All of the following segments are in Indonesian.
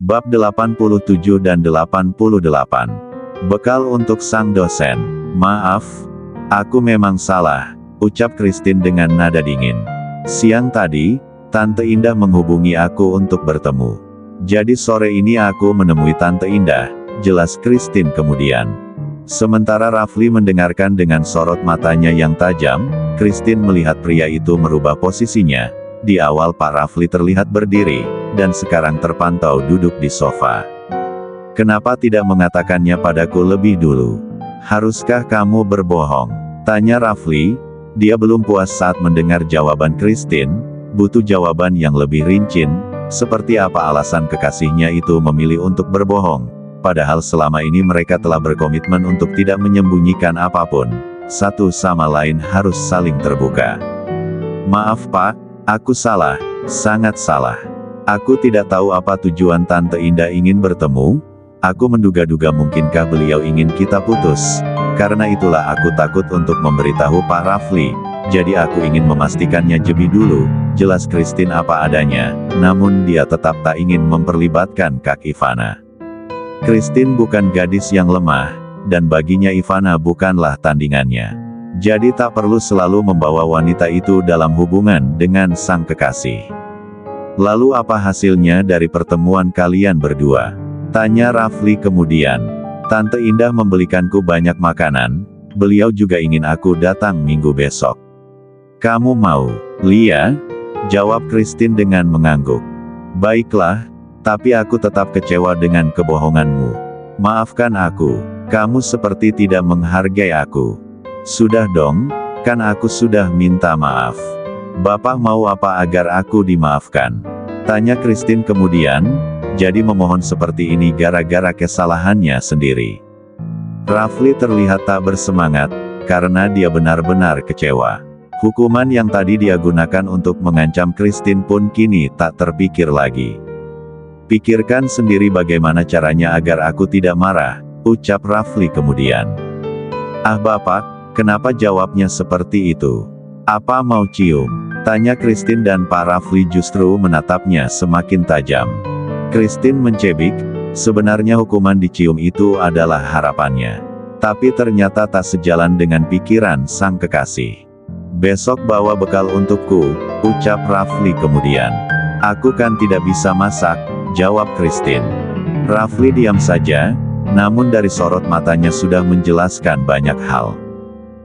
Bab 87 dan 88. Bekal untuk sang dosen. Maaf, aku memang salah, ucap Christine dengan nada dingin. Siang tadi, Tante Indah menghubungi aku untuk bertemu. Jadi sore ini aku menemui Tante Indah, jelas Christine kemudian. Sementara Rafli mendengarkan dengan sorot matanya yang tajam, Christine melihat pria itu merubah posisinya. Di awal Pak Rafli terlihat berdiri, dan sekarang terpantau duduk di sofa. Kenapa tidak mengatakannya padaku lebih dulu? Haruskah kamu berbohong? Tanya Rafli. Dia belum puas saat mendengar jawaban Christine, butuh jawaban yang lebih rinci, seperti apa alasan kekasihnya itu memilih untuk berbohong. Padahal selama ini mereka telah berkomitmen untuk tidak menyembunyikan apapun. Satu sama lain harus saling terbuka. Maaf Pak, aku salah, sangat salah. Aku tidak tahu apa tujuan Tante Indah ingin bertemu. Aku menduga-duga mungkinkah beliau ingin kita putus. Karena itulah aku takut untuk memberitahu Pak Rafli. Jadi aku ingin memastikannya lebih dulu. Jelas Christine apa adanya, namun dia tetap tak ingin memperlibatkan Kak Ivana. Christine bukan gadis yang lemah, dan baginya Ivana bukanlah tandingannya. Jadi tak perlu selalu membawa wanita itu dalam hubungan dengan sang kekasih. Lalu apa hasilnya dari pertemuan kalian berdua? Tanya Rafli kemudian. Tante Indah membelikanku banyak makanan, beliau juga ingin aku datang minggu besok. Kamu mau, Lia? Jawab Christine dengan mengangguk. Baiklah, tapi aku tetap kecewa dengan kebohonganmu. Maafkan aku, kamu seperti tidak menghargai aku. Sudah dong, kan aku sudah minta maaf. Bapak mau apa agar aku dimaafkan? Tanya Christine kemudian. Jadi memohon seperti ini gara-gara kesalahannya sendiri. Rafli terlihat tak bersemangat, karena dia benar-benar kecewa. Hukuman yang tadi dia gunakan untuk mengancam Christine pun kini tak terpikir lagi. Pikirkan sendiri bagaimana caranya agar aku tidak marah, ucap Rafli kemudian. Ah Bapak, kenapa jawabnya seperti itu? Apa mau cium? Tanya Christine dan Pak Rafli justru menatapnya semakin tajam. Christine mencebik, sebenarnya hukuman dicium itu adalah harapannya. Tapi ternyata tak sejalan dengan pikiran sang kekasih. Besok bawa bekal untukku, ucap Rafli kemudian. Aku kan tidak bisa masak, jawab Christine. Rafli diam saja, namun dari sorot matanya sudah menjelaskan banyak hal.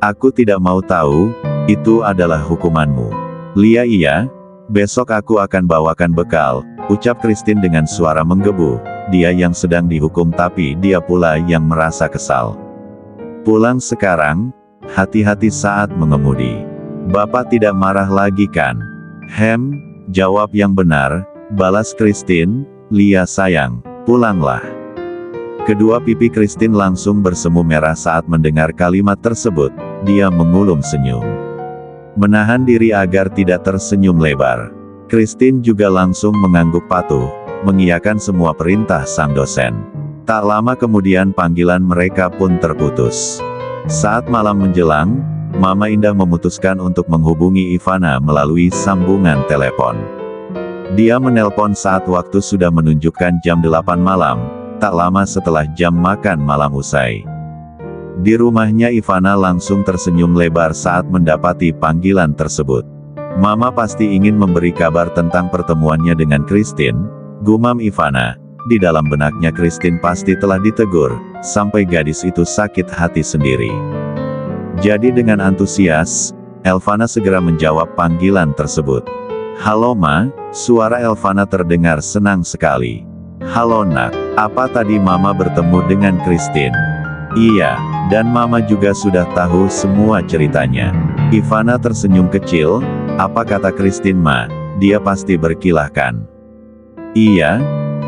Aku tidak mau tahu, itu adalah hukumanmu. Lia iya, besok aku akan bawakan bekal, ucap Christine dengan suara menggebu. Dia yang sedang dihukum tapi dia pula yang merasa kesal. Pulang sekarang, hati-hati saat mengemudi. Bapak tidak marah lagi kan? Jawab yang benar, balas Christine. Lia sayang, pulanglah. Kedua pipi Christine langsung bersemu merah saat mendengar kalimat tersebut. Dia mengulum senyum. Menahan diri agar tidak tersenyum lebar. Christine juga langsung mengangguk patuh, mengiyakan semua perintah sang dosen. Tak lama kemudian panggilan mereka pun terputus. Saat malam menjelang, Mama Indah memutuskan untuk menghubungi Ivana melalui sambungan telepon. Dia menelpon saat waktu sudah menunjukkan jam 8 malam, tak lama setelah jam makan malam usai. Di rumahnya Ivana langsung tersenyum lebar saat mendapati panggilan tersebut. Mama pasti ingin memberi kabar tentang pertemuannya dengan Christine, gumam Ivana. Di dalam benaknya Christine pasti telah ditegur, sampai gadis itu sakit hati sendiri. Jadi dengan antusias, Elvana segera menjawab panggilan tersebut. Halo Ma, suara Elvana terdengar senang sekali. Halo Nak, apa tadi Mama bertemu dengan Christine? Iya, dan Mama juga sudah tahu semua ceritanya. Ivana tersenyum kecil. Apa kata Christine Ma? Dia pasti berkilah kan? Iya,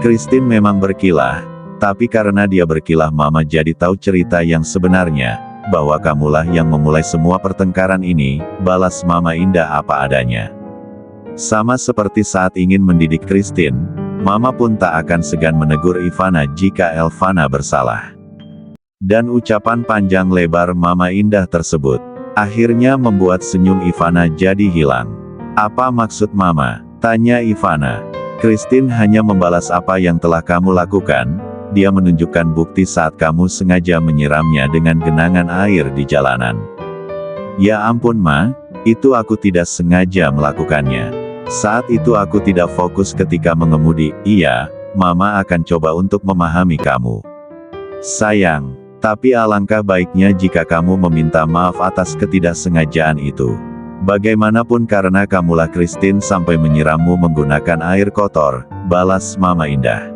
Christine memang berkilah, tapi karena dia berkilah Mama jadi tahu cerita yang sebenarnya, bahwa kamulah yang memulai semua pertengkaran ini, balas Mama Indah apa adanya. Sama seperti saat ingin mendidik Christine, Mama pun tak akan segan menegur Ivana jika Elvana bersalah. Dan ucapan panjang lebar Mama Indah tersebut, akhirnya membuat senyum Ivana jadi hilang. Apa maksud Mama? Tanya Ivana. Christine hanya membalas apa yang telah kamu lakukan. Dia menunjukkan bukti saat kamu sengaja menyiramnya dengan genangan air di jalanan. Ya ampun Ma, itu aku tidak sengaja melakukannya. Saat itu aku tidak fokus ketika mengemudi. Iya, Mama akan coba untuk memahami kamu. Sayang, tapi alangkah baiknya jika kamu meminta maaf atas ketidaksengajaan itu. Bagaimanapun karena kamulah Christine sampai menyirammu menggunakan air kotor, balas Mama Indah.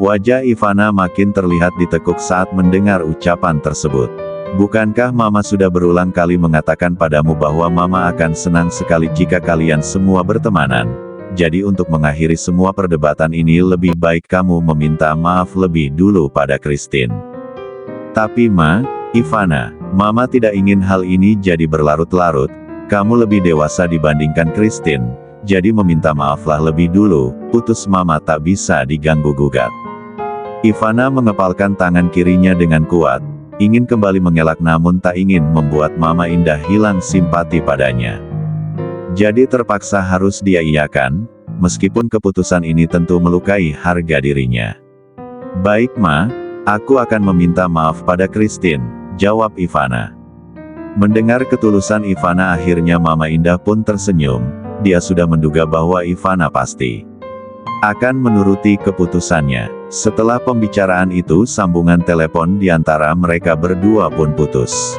Wajah Ivana makin terlihat ditekuk saat mendengar ucapan tersebut. Bukankah Mama sudah berulang kali mengatakan padamu bahwa Mama akan senang sekali jika kalian semua bertemanan? Jadi untuk mengakhiri semua perdebatan ini lebih baik kamu meminta maaf lebih dulu pada Christine. Tapi Ma, Ivana, Mama tidak ingin hal ini jadi berlarut-larut. Kamu lebih dewasa dibandingkan Christine, jadi meminta maaflah lebih dulu. Putus Mama tak bisa diganggu-gugat. Ivana mengepalkan tangan kirinya dengan kuat, ingin kembali mengelak namun tak ingin membuat Mama Indah hilang simpati padanya. Jadi terpaksa harus dia iyakan, meskipun keputusan ini tentu melukai harga dirinya. Baik Ma, aku akan meminta maaf pada Christine, jawab Ivana. Mendengar ketulusan Ivana akhirnya Mama Indah pun tersenyum, dia sudah menduga bahwa Ivana pasti akan menuruti keputusannya. Setelah pembicaraan itu sambungan telepon di antara mereka berdua pun putus.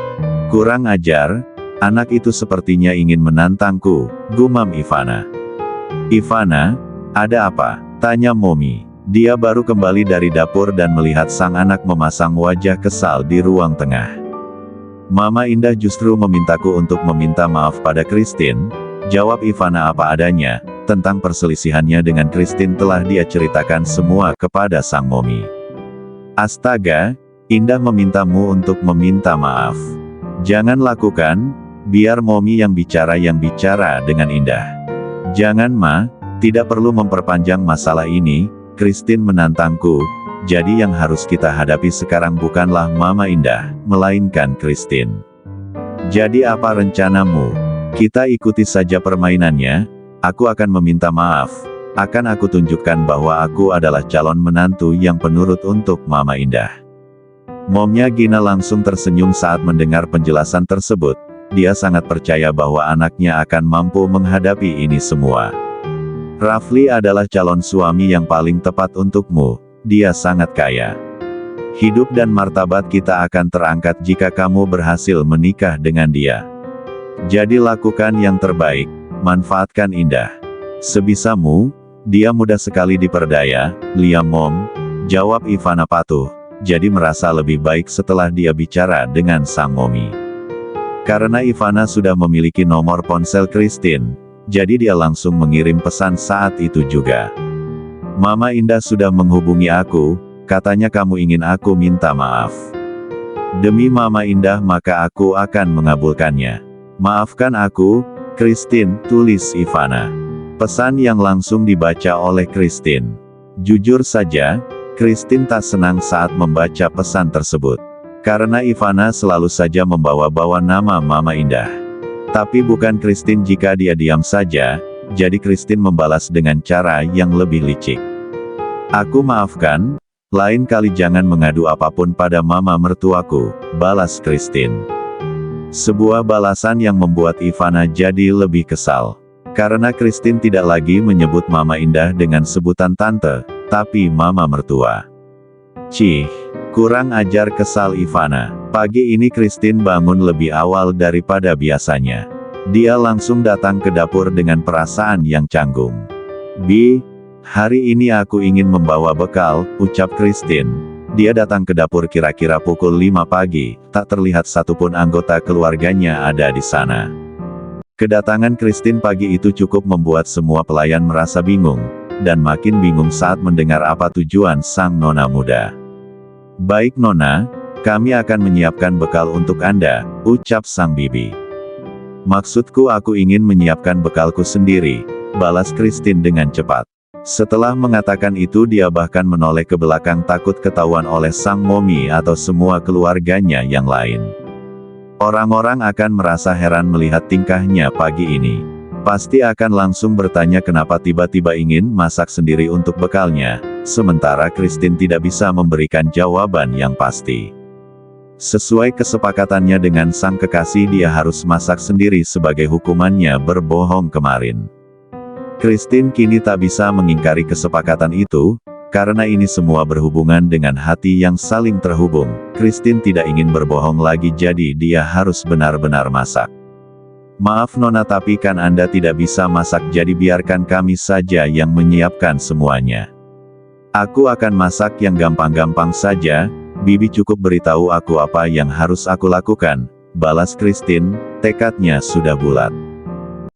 Kurang ajar, anak itu sepertinya ingin menantangku, gumam Ivana. Ivana, ada apa? Tanya Momi. Dia baru kembali dari dapur dan melihat sang anak memasang wajah kesal di ruang tengah. Mama Indah justru memintaku untuk meminta maaf pada Christine, jawab Ivana apa adanya. Tentang perselisihannya dengan Christine telah dia ceritakan semua kepada sang Momi. Astaga, Indah memintamu untuk meminta maaf. Jangan lakukan, biar Momi yang bicara dengan Indah. Jangan Ma, tidak perlu memperpanjang masalah ini, Christine menantangku, jadi yang harus kita hadapi sekarang bukanlah Mama Indah, melainkan Christine. Jadi apa rencanamu? Kita ikuti saja permainannya. Aku akan meminta maaf, akan aku tunjukkan bahwa aku adalah calon menantu yang penurut untuk Mama Indah. Momnya Gina langsung tersenyum saat mendengar penjelasan tersebut, dia sangat percaya bahwa anaknya akan mampu menghadapi ini semua. Rafli adalah calon suami yang paling tepat untukmu, dia sangat kaya. Hidup dan martabat kita akan terangkat jika kamu berhasil menikah dengan dia. Jadi lakukan yang terbaik. Manfaatkan Indah. Sebisamu, dia mudah sekali diperdaya, Liam Mom, jawab Ivana patuh, jadi merasa lebih baik setelah dia bicara dengan sang Momi. Karena Ivana sudah memiliki nomor ponsel Christine, jadi dia langsung mengirim pesan saat itu juga. Mama Indah sudah menghubungi aku, katanya kamu ingin aku minta maaf. Demi Mama Indah maka aku akan mengabulkannya. Maafkan aku, Christine, tulis Ivana. Pesan yang langsung dibaca oleh Christine. Jujur saja, Christine tak senang saat membaca pesan tersebut. Karena Ivana selalu saja membawa-bawa nama Mama Indah. Tapi bukan Christine jika dia diam saja, jadi Christine membalas dengan cara yang lebih licik. Aku maafkan, lain kali jangan mengadu apapun pada mama mertuaku, balas Christine. Sebuah balasan yang membuat Ivana jadi lebih kesal. Karena Christine tidak lagi menyebut Mama Indah dengan sebutan tante, tapi mama mertua. Cih, kurang ajar, kesal Ivana. Pagi ini Christine bangun lebih awal daripada biasanya. Dia langsung datang ke dapur dengan perasaan yang canggung. Bi, hari ini aku ingin membawa bekal, ucap Christine. Dia datang ke dapur kira-kira pukul 5 pagi, tak terlihat satupun anggota keluarganya ada di sana. Kedatangan Christine pagi itu cukup membuat semua pelayan merasa bingung, dan makin bingung saat mendengar apa tujuan sang nona muda. Baik Nona, kami akan menyiapkan bekal untuk Anda, ucap sang bibi. Maksudku aku ingin menyiapkan bekalku sendiri, balas Christine dengan cepat. Setelah mengatakan itu dia bahkan menoleh ke belakang takut ketahuan oleh sang Momi atau semua keluarganya yang lain. Orang-orang akan merasa heran melihat tingkahnya pagi ini. Pasti akan langsung bertanya kenapa tiba-tiba ingin masak sendiri untuk bekalnya, sementara Christine tidak bisa memberikan jawaban yang pasti. Sesuai kesepakatannya dengan sang kekasih, dia harus masak sendiri sebagai hukumannya berbohong kemarin. Christine kini tak bisa mengingkari kesepakatan itu, karena ini semua berhubungan dengan hati yang saling terhubung. Christine tidak ingin berbohong lagi, jadi dia harus benar-benar masak. Maaf Nona, tapi kan Anda tidak bisa masak, jadi biarkan kami saja yang menyiapkan semuanya. Aku akan masak yang gampang-gampang saja, Bibi cukup beritahu aku apa yang harus aku lakukan, balas Christine, tekadnya sudah bulat.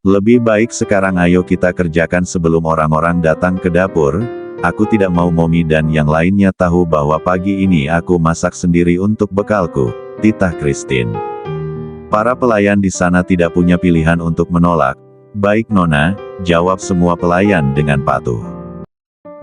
Lebih baik sekarang ayo kita kerjakan sebelum orang-orang datang ke dapur, aku tidak mau Momi dan yang lainnya tahu bahwa pagi ini aku masak sendiri untuk bekalku, titah Christine. Para pelayan di sana tidak punya pilihan untuk menolak. Baik Nona, jawab semua pelayan dengan patuh.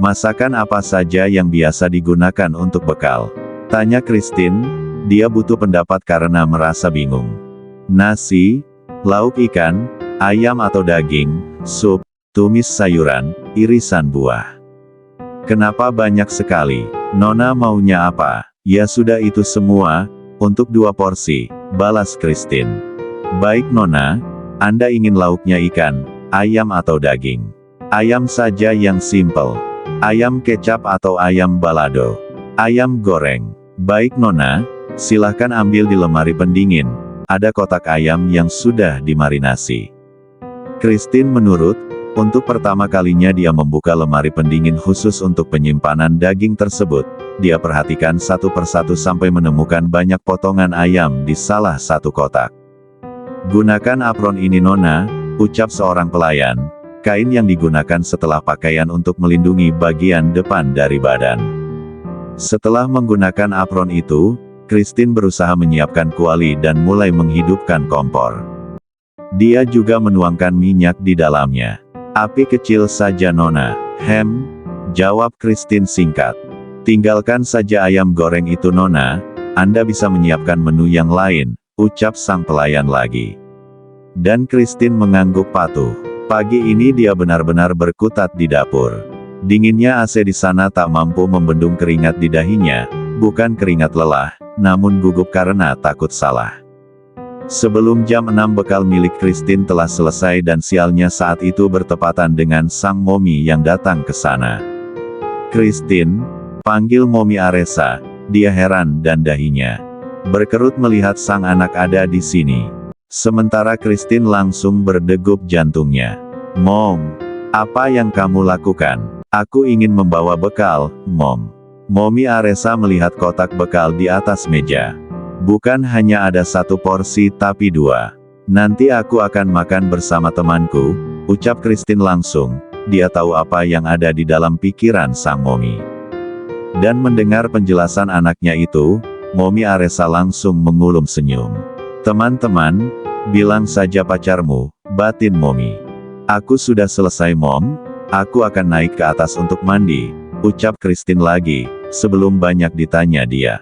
Masakan apa saja yang biasa digunakan untuk bekal? Tanya Christine, dia butuh pendapat karena merasa bingung. Nasi, lauk ikan, ayam atau daging, sup, tumis sayuran, irisan buah. Kenapa banyak sekali? Nona maunya apa? Ya sudah itu semua, untuk 2 porsi, balas Christine. Baik Nona, Anda ingin lauknya ikan, ayam atau daging? Ayam saja yang simple. Ayam kecap atau ayam balado? Ayam goreng. Baik Nona, silahkan ambil di lemari pendingin, ada kotak ayam yang sudah dimarinasi. Christine menurut. Untuk pertama kalinya dia membuka lemari pendingin khusus untuk penyimpanan daging tersebut. Dia perhatikan satu persatu sampai menemukan banyak potongan ayam di salah satu kotak. Gunakan apron ini Nona, ucap seorang pelayan, kain yang digunakan setelah pakaian untuk melindungi bagian depan dari badan. Setelah menggunakan apron itu, Christine berusaha menyiapkan kuali dan mulai menghidupkan kompor. Dia juga menuangkan minyak di dalamnya. Api kecil saja Nona. Jawab Christine singkat. Tinggalkan saja ayam goreng itu Nona, Anda bisa menyiapkan menu yang lain, ucap sang pelayan lagi. Dan Christine mengangguk patuh. Pagi ini dia benar-benar berkutat di dapur. Dinginnya AC di sana tak mampu membendung keringat di dahinya, bukan keringat lelah, namun gugup karena takut salah. Sebelum jam 6 bekal milik Christine telah selesai dan sialnya saat itu bertepatan dengan sang Momi yang datang ke sana. Christine, panggil Momi Aresa, dia heran dan dahinya berkerut melihat sang anak ada di sini. Sementara Christine langsung berdegup jantungnya. Mom, apa yang kamu lakukan? Aku ingin membawa bekal, Mom. Momi Aresa melihat kotak bekal di atas meja. Bukan hanya ada 1 porsi tapi 2. Nanti aku akan makan bersama temanku, ucap Christine langsung. Dia tahu apa yang ada di dalam pikiran sang Momi. Dan mendengar penjelasan anaknya itu, Momi Aresa langsung mengulum senyum. Teman-teman, bilang saja pacarmu, batin Momi. Aku sudah selesai Mom, aku akan naik ke atas untuk mandi, ucap Christine lagi, sebelum banyak ditanya dia.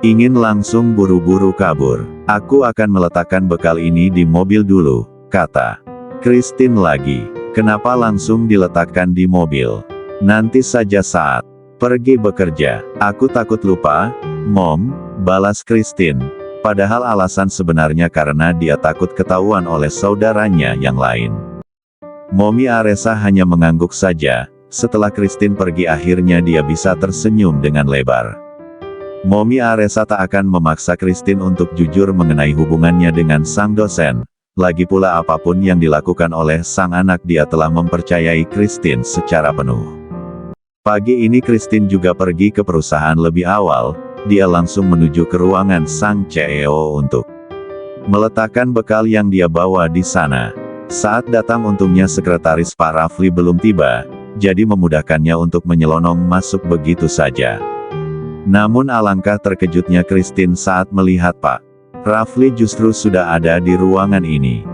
Ingin langsung buru-buru kabur. Aku akan meletakkan bekal ini di mobil dulu, kata Christine lagi. Kenapa langsung diletakkan di mobil? Nanti saja saat pergi bekerja. Aku takut lupa, Mom, balas Christine. Padahal alasan sebenarnya karena dia takut ketahuan oleh saudaranya yang lain. Momi Aresa hanya mengangguk saja. Setelah Christine pergi akhirnya dia bisa tersenyum dengan lebar. Momi Aresa tak akan memaksa Christine untuk jujur mengenai hubungannya dengan sang dosen. Lagi pula apapun yang dilakukan oleh sang anak dia telah mempercayai Christine secara penuh. Pagi ini Christine juga pergi ke perusahaan lebih awal, dia langsung menuju ke ruangan sang CEO untuk meletakkan bekal yang dia bawa di sana. Saat datang untungnya sekretaris Pak Rafli belum tiba, jadi memudahkannya untuk menyelonong masuk begitu saja. Namun alangkah terkejutnya Christine saat melihat Pak Rafli justru sudah ada di ruangan ini.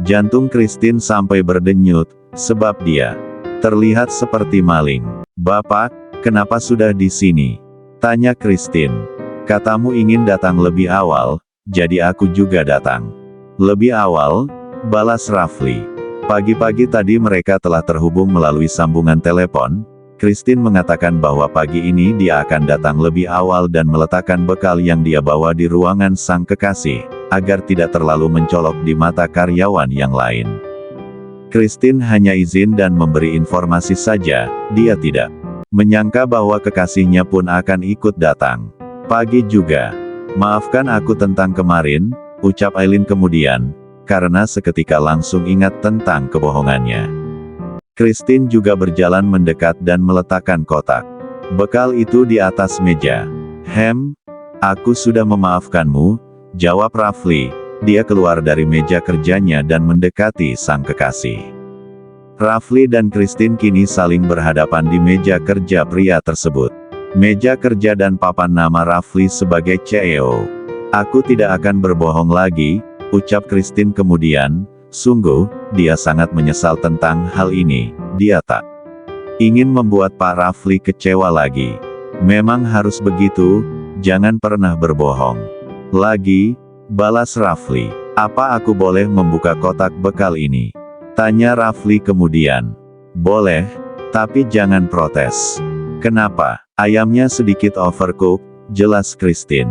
Jantung Christine sampai berdenyut, sebab dia terlihat seperti maling. Bapak, kenapa sudah di sini? Tanya Christine. Katamu ingin datang lebih awal, jadi aku juga datang. Lebih awal? Balas Rafli. Pagi-pagi tadi mereka telah terhubung melalui sambungan telepon. Christine mengatakan bahwa pagi ini dia akan datang lebih awal dan meletakkan bekal yang dia bawa di ruangan sang kekasih, agar tidak terlalu mencolok di mata karyawan yang lain. Christine hanya izin dan memberi informasi saja, dia tidak menyangka bahwa kekasihnya pun akan ikut datang. Pagi juga. Maafkan aku tentang kemarin, ucap Aileen kemudian, karena seketika langsung ingat tentang kebohongannya. Christine juga berjalan mendekat dan meletakkan kotak bekal itu di atas meja. Aku sudah memaafkanmu, jawab Rafli. Dia keluar dari meja kerjanya dan mendekati sang kekasih. Rafli dan Christine kini saling berhadapan di meja kerja pria tersebut. Meja kerja dan papan nama Rafli sebagai CEO. Aku tidak akan berbohong lagi, ucap Christine kemudian. Sungguh, dia sangat menyesal tentang hal ini. Dia tak ingin membuat Pak Rafli kecewa lagi. Memang harus begitu, jangan pernah berbohong lagi, balas Rafli. Apa aku boleh membuka kotak bekal ini? Tanya Rafli kemudian. Boleh, tapi jangan protes. Kenapa? Ayamnya sedikit overcooked, jelas Christine.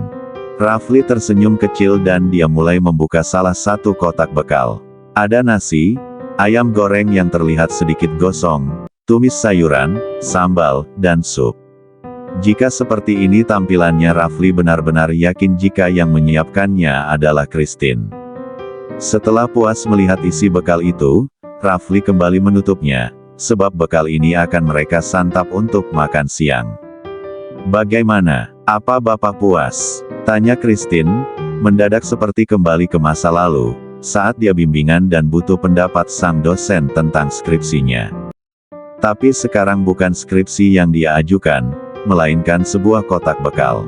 Rafli tersenyum kecil dan dia mulai membuka salah satu kotak bekal. Ada nasi, ayam goreng yang terlihat sedikit gosong, tumis sayuran, sambal, dan sup. Jika seperti ini tampilannya, Rafli benar-benar yakin jika yang menyiapkannya adalah Christine. Setelah puas melihat isi bekal itu, Rafli kembali menutupnya, sebab bekal ini akan mereka santap untuk makan siang. Bagaimana? Apa Bapak puas? Tanya Christine, mendadak seperti kembali ke masa lalu, saat dia bimbingan dan butuh pendapat sang dosen tentang skripsinya. Tapi sekarang bukan skripsi yang dia ajukan, melainkan sebuah kotak bekal.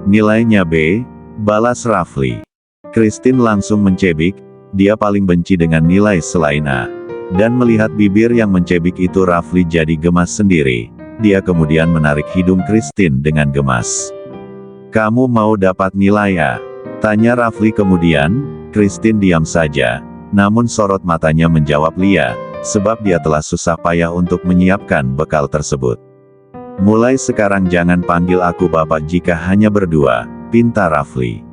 Nilainya B, balas Rafli. Christine langsung mencebik, dia paling benci dengan nilai selain A. Dan melihat bibir yang mencebik itu, Rafli jadi gemas sendiri. Dia kemudian menarik hidung Christine dengan gemas. Kamu mau dapat nilai A? Tanya Rafli kemudian. Christine diam saja, namun sorot matanya menjawab Lia, sebab dia telah susah payah untuk menyiapkan bekal tersebut. Mulai sekarang jangan panggil aku Bapak jika hanya berdua, pinta Rafli.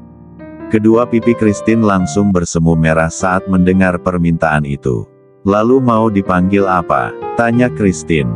Kedua pipi Christine langsung bersemu merah saat mendengar permintaan itu. Lalu mau dipanggil apa? Tanya Christine.